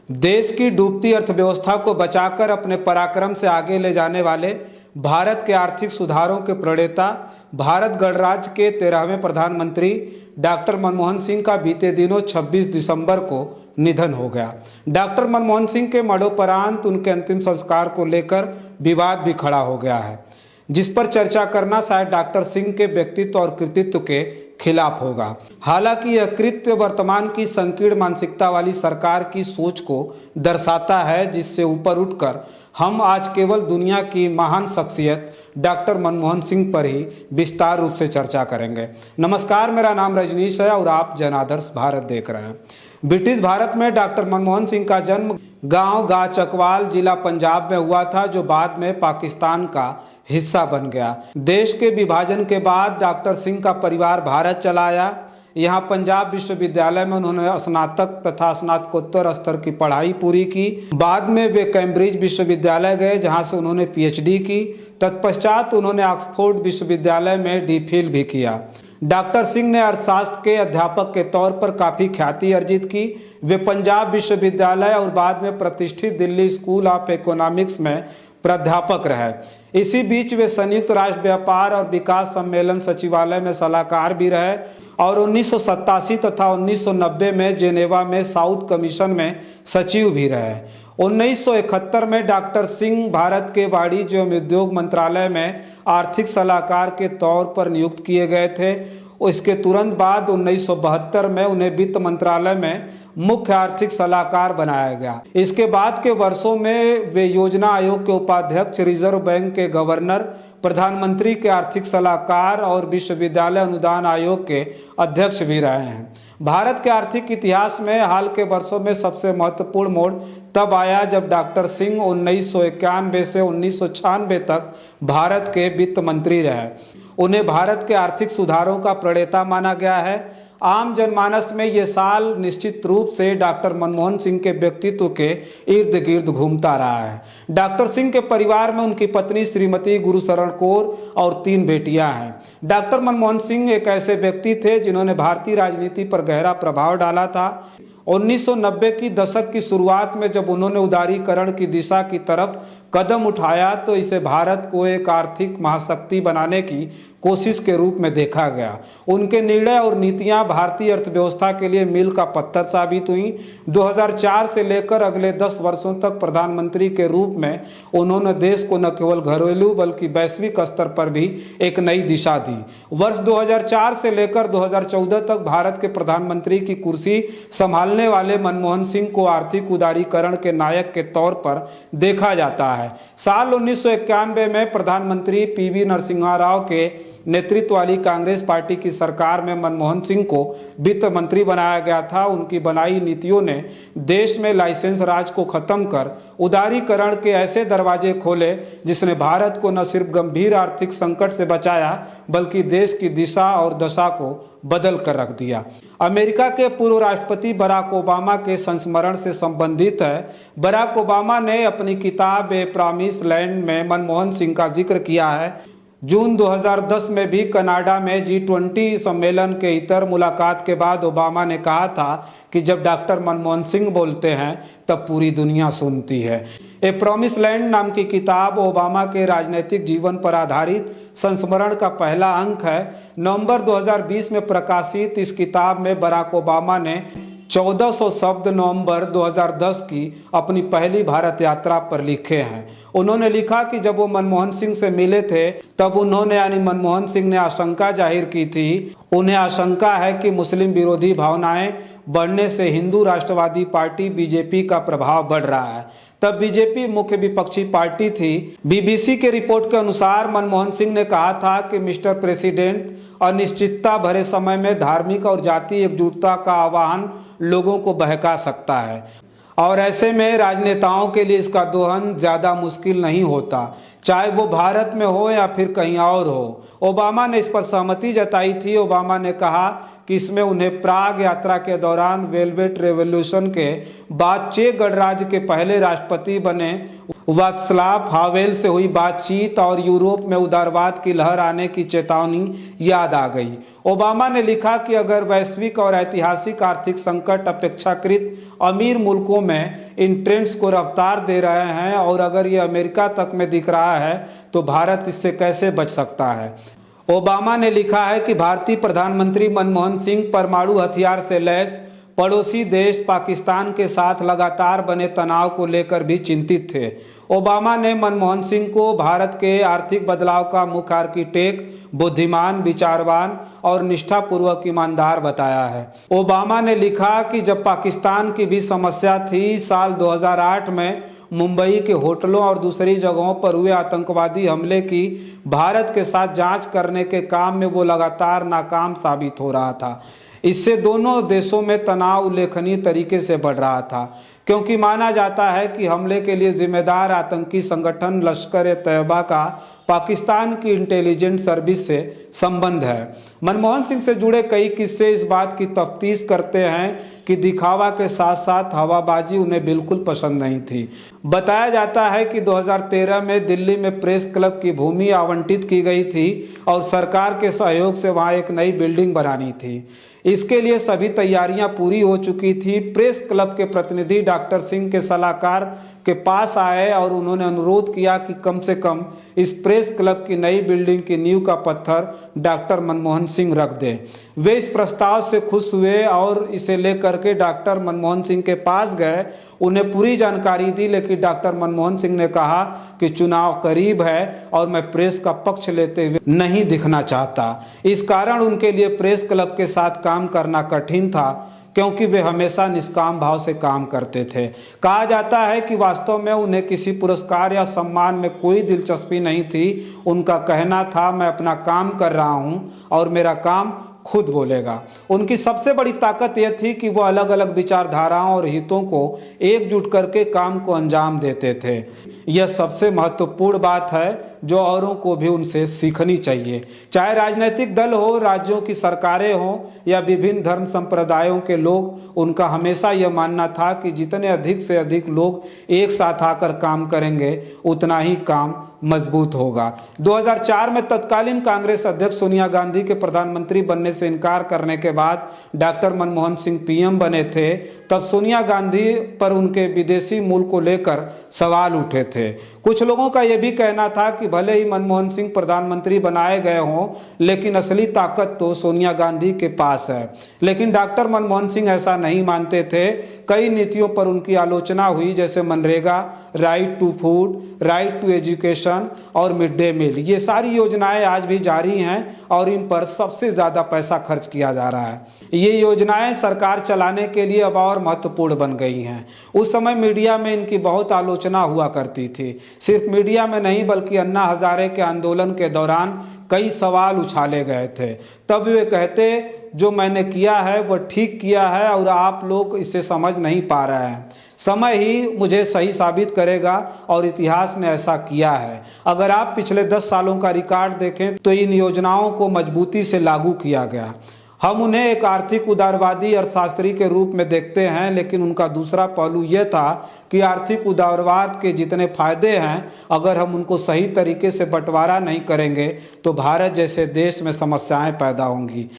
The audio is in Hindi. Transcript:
देश की डूबती अर्थव्यवस्था को बचाकर अपने पराक्रम से आगे ले जाने वाले भारत के आर्थिक सुधारों के प्रणेता भारत गणराज्य के 13वें प्रधानमंत्री डॉक्टर मनमोहन सिंह का बीते दिनों 26 दिसंबर को निधन हो गया। डॉक्टर मनमोहन सिंह के मरणोपरांत उनके अंतिम संस्कार को लेकर विवाद भी खड़ा हो गया है, जिस पर चर्चा करना शायद डॉक्टर सिंह के व्यक्तित्व और कृतित्व के खिलाफ होगा। हालांकि यह कृत्य वर्तमान की संकीर्ण मानसिकता वाली सरकार की सोच को दर्शाता है, जिससे ऊपर उठकर हम आज केवल दुनिया की महान शख्सियत डॉक्टर मनमोहन सिंह पर ही विस्तार रूप से चर्चा करेंगे। नमस्कार, मेरा नाम रजनीश है और आप जन आदर्श भारत देख रहे हैं। ब्रिटिश भारत में डॉक्टर मनमोहन सिंह का जन्म गांव गाचकवाल जिला पंजाब में हुआ था, जो बाद में पाकिस्तान का हिस्सा बन गया। देश के विभाजन के बाद डॉक्टर सिंह का परिवार भारत चला आया। यहाँ पंजाब विश्वविद्यालय में उन्होंने स्नातक तथा स्नातकोत्तर स्तर की पढ़ाई पूरी की। बाद में वे कैम्ब्रिज विश्वविद्यालय गए, जहाँ से उन्होंने पीएचडी की। तत्पश्चात उन्होंने ऑक्सफोर्ड विश्वविद्यालय में डीफिल भी किया। डॉक्टर सिंह ने अर्थशास्त्र के अध्यापक के तौर पर काफ़ी ख्याति अर्जित की। वे पंजाब विश्वविद्यालय और बाद में प्रतिष्ठित दिल्ली स्कूल ऑफ इकोनॉमिक्स में प्राध्यापक रहे। इसी बीच वे संयुक्त राष्ट्र व्यापार और विकास सम्मेलन सचिवालय में सलाहकार भी रहे और 1987 तथा 1990 में जेनेवा में साउथ कमीशन में सचिव भी रहे। 1971 में डॉक्टर सिंह भारत के वाणिज्य एवं उद्योग मंत्रालय में आर्थिक सलाहकार के तौर पर नियुक्त किए गए थे। इसके तुरंत बाद 1972 में उन्हें वित्त मंत्रालय में मुख्य आर्थिक सलाहकार बनाया गया। इसके बाद के वर्षों में वे योजना आयोग के उपाध्यक्ष, रिजर्व बैंक के गवर्नर, प्रधानमंत्री के आर्थिक सलाहकार और विश्वविद्यालय अनुदान आयोग के अध्यक्ष भी रहे हैं। भारत के आर्थिक इतिहास में हाल के वर्षों में सबसे महत्वपूर्ण मोड़ तब आया जब डॉक्टर सिंह 1991 से 1996 तक भारत के वित्त मंत्री रहे। उन्हें भारत के आर्थिक सुधारों का प्रणेता माना गया है। आम जनमानस में ये साल निश्चित रूप से डॉक्टर मनमोहन सिंह के व्यक्तित्व के इर्द गिर्द घूमता रहा है। डॉक्टर सिंह के परिवार में उनकी पत्नी श्रीमती गुरुशरण कौर और 3 बेटियां हैं। डॉक्टर मनमोहन सिंह एक ऐसे व्यक्ति थे जिन्होंने भारतीय राजनीति पर गहरा प्रभाव डाला था। 1990 की दशक की शुरुआत में जब उन्होंने उदारीकरण की दिशा की तरफ कदम उठाया तो इसे भारत को एक आर्थिक महाशक्ति बनाने की कोशिश के रूप में देखा गया। उनके निर्णय और नीतियां भारतीय अर्थव्यवस्था के लिए मील का पत्थर साबित हुई। 2004 से लेकर अगले 10 वर्षों तक प्रधानमंत्री के रूप में उन्होंने देश को न केवल घरेलू बल्कि वैश्विक स्तर पर भी एक नई दिशा दी। वर्ष 2004 से लेकर 2014 तक भारत के प्रधानमंत्री की कुर्सी संभालने वाले मनमोहन सिंह को आर्थिक उदारीकरण के नायक के तौर पर देखा जाता है। साल 1991 में प्रधानमंत्री पीवी नरसिम्हा राव के नेतृत्व वाली कांग्रेस पार्टी की सरकार में मनमोहन सिंह को वित्त मंत्री बनाया गया था। उनकी बनाई नीतियों ने देश में लाइसेंस राज को खत्म कर उदारीकरण के ऐसे दरवाजे खोले जिसने भारत को न सिर्फ गंभीर आर्थिक संकट से बचाया बल्कि देश की दिशा और दशा को बदल कर रख दिया। अमेरिका के पूर्व राष्ट्रपति बराक ओबामा के संस्मरण से संबंधित है। बराक ओबामा ने अपनी किताब ए प्रॉमिस लैंड में मनमोहन सिंह का जिक्र किया है। जून 2010 में भी कनाडा में G20 सम्मेलन के इतर मुलाकात के बाद ओबामा ने कहा था कि जब डॉक्टर मनमोहन सिंह बोलते हैं तब पूरी दुनिया सुनती है। ए प्रॉमिस लैंड नाम की किताब ओबामा के राजनीतिक जीवन पर आधारित संस्मरण का पहला अंक है। नवंबर 2020 में प्रकाशित इस किताब में बराक ओबामा ने 1400 शब्द नवंबर 2010 की अपनी पहली भारत यात्रा पर लिखे हैं। उन्होंने लिखा कि जब वो मनमोहन सिंह से मिले थे तब उन्होंने यानी मनमोहन सिंह ने आशंका जाहिर की थी, उन्हें आशंका है कि मुस्लिम विरोधी भावनाएं बढ़ने से हिंदू राष्ट्रवादी पार्टी बीजेपी का प्रभाव बढ़ रहा है। तब बीजेपी मुख्य विपक्षी पार्टी थी। बीबीसी के रिपोर्ट के अनुसार मनमोहन सिंह ने कहा था कि मिस्टर प्रेसिडेंट, अनिश्चितता भरे समय में धार्मिक और जातीय एकजुटता का आह्वान लोगों को बहका सकता है और ऐसे में राजनेताओं के लिए इसका दोहन ज्यादा मुश्किल नहीं होता, चाहे वो भारत में हो या फिर कहीं और हो। ओबामा ने इस पर सहमति जताई थी। ओबामा ने कहा कि इसमें उन्हें प्राग यात्रा के दौरान वेलवेट रेवोल्यूशन के बाद चेक गणराज्य के पहले राष्ट्रपति बने वात्स्लाव हावेल से हुई बातचीत और यूरोप में उदारवाद की लहर आने की चेतावनी याद आ गई। ओबामा ने लिखा कि अगर वैश्विक और ऐतिहासिक आर्थिक संकट अपेक्षाकृत अमीर मुल्कों में इन ट्रेंड्स को रफ्तार दे रहे हैं और अगर ये अमेरिका तक में दिख रहा है तो भारत इससे कैसे बच सकता है। ओबामा ने लिखा है कि भारतीय प्रधानमंत्री मनमोहन सिंह परमाणु हथियार से लैस पड़ोसी देश पाकिस्तान के साथ लगातार बने तनाव को लेकर भी चिंतित थे। ओबामा ने मनमोहन सिंह को भारत के आर्थिक बदलाव का मुख्य आर्किटेक्ट, बुद्धिमान, विचारवान और निष्ठापूर्वक ईमानदार बताया है। ओबामा ने लिखा कि जब पाकिस्तान की भी समस्या थी, साल 2008 में मुंबई के होटलों और दूसरी जगहों पर हुए आतंकवादी हमले की भारत के साथ जांच करने के काम में वो लगातार नाकाम साबित हो रहा था। इससे दोनों देशों में तनाव उल्लेखनीय तरीके से बढ़ रहा था, क्योंकि माना जाता है कि हमले के लिए जिम्मेदार आतंकी संगठन लश्कर-ए-तैयबा का पाकिस्तान की इंटेलिजेंस सर्विस से संबंध है। मनमोहन सिंह से जुड़े कई किस्से इस बात की तफ्तीश करते हैं कि दिखावा के साथ साथ हवाबाजी उन्हें बिल्कुल पसंद नहीं थी। बताया जाता है कि 2013 में दिल्ली में प्रेस क्लब की भूमि आवंटित की गई थी और सरकार के सहयोग से वहां एक नई बिल्डिंग बनानी थी। इसके लिए सभी तैयारियां पूरी हो चुकी थी। प्रेस क्लब के प्रतिनिधि डॉक्टर सिंह के सलाहकार के पास आए और उन्होंने अनुरोध किया कि कम से कम इस प्रेस क्लब की नई बिल्डिंग की नींव का पत्थर डॉक्टर मनमोहन सिंह रख दें। वे इस प्रस्ताव से खुश हुए और इसे लेकर के डॉक्टर मनमोहन सिंह के पास गए, उन्हें पूरी जानकारी दी, लेकिन डॉक्टर मनमोहन सिंह ने कहा कि चुनाव करीब है और मैं प्रेस का पक्ष लेते हुए नहीं दिखना चाहता। इस कारण उनके लिए प्रेस क्लब के साथ काम करना कठिन था, क्योंकि वे हमेशा निष्काम भाव से काम करते थे। कहा जाता है कि वास्तव में उन्हें किसी पुरस्कार या सम्मान में कोई दिलचस्पी नहीं थी। उनका कहना था, मैं अपना काम कर रहा हूं और मेरा काम खुद बोलेगा। उनकी सबसे बड़ी ताकत यह थी कि वो अलग अलग विचारधाराओं और हितों को एकजुट करके काम को अंजाम देते थे। यह सबसे महत्वपूर्ण बात है जो औरों को भी उनसे सीखनी चाहिए। चाहे राजनीतिक दल हो, राज्यों की सरकारें हों या विभिन्न धर्म संप्रदायों के लोग, उनका हमेशा यह मानना था कि जितने अधिक से अधिक लोग एक साथ आकर काम करेंगे उतना ही काम मजबूत होगा। 2004 में तत्कालीन कांग्रेस अध्यक्ष सोनिया गांधी के प्रधानमंत्री बनने से इनकार करने के बाद डॉक्टर मनमोहन सिंह पीएम बने थे। तब सोनिया गांधी पर उनके विदेशी मूल को लेकर सवाल उठे थे। कुछ लोगों का यह भी कहना था कि भले ही मनमोहन सिंह प्रधानमंत्री बनाए गए हों, लेकिन असली ताकत तो सोनिया गांधी के पास है। लेकिन डॉक्टर मनमोहन सिंह ऐसा नहीं मानते थे। कई नीतियों पर उनकी आलोचना हुई, जैसे MNREGA, right to food, right to education और मिड डे मील। ये सारी योजनाएं आज भी जारी हैं और इन पर सबसे ज्यादा पैसा खर्च किया जा रहा है। ये योजनाएं सरकार चलाने के लिए अब और महत्वपूर्ण बन गई हैं। उस समय मीडिया में इनकी बहुत आलोचना हुआ करती थी। सिर्फ मीडिया में नहीं, बल्कि अन्ना हजारे के आंदोलन के दौरान कई सवाल उछाले गए थे। तब वे कहते, जो मैंने किया है वह ठीक किया है और आप लोग इसे समझ नहीं पा रहे हैं। समय ही मुझे सही साबित करेगा और इतिहास ने ऐसा किया है। अगर आप पिछले 10 सालों का रिकॉर्ड देखें तो इन योजनाओं को मजबूती से लागू किया गया। हम उन्हें एक आर्थिक उदारवादी अर्थशास्त्री के रूप में देखते हैं, लेकिन उनका दूसरा पहलू यह था कि आर्थिक उदारवाद के जितने फायदे हैं, अगर हम उनको सही तरीके से बंटवारा नहीं करेंगे तो भारत जैसे देश में समस्याएं पैदा होंगी।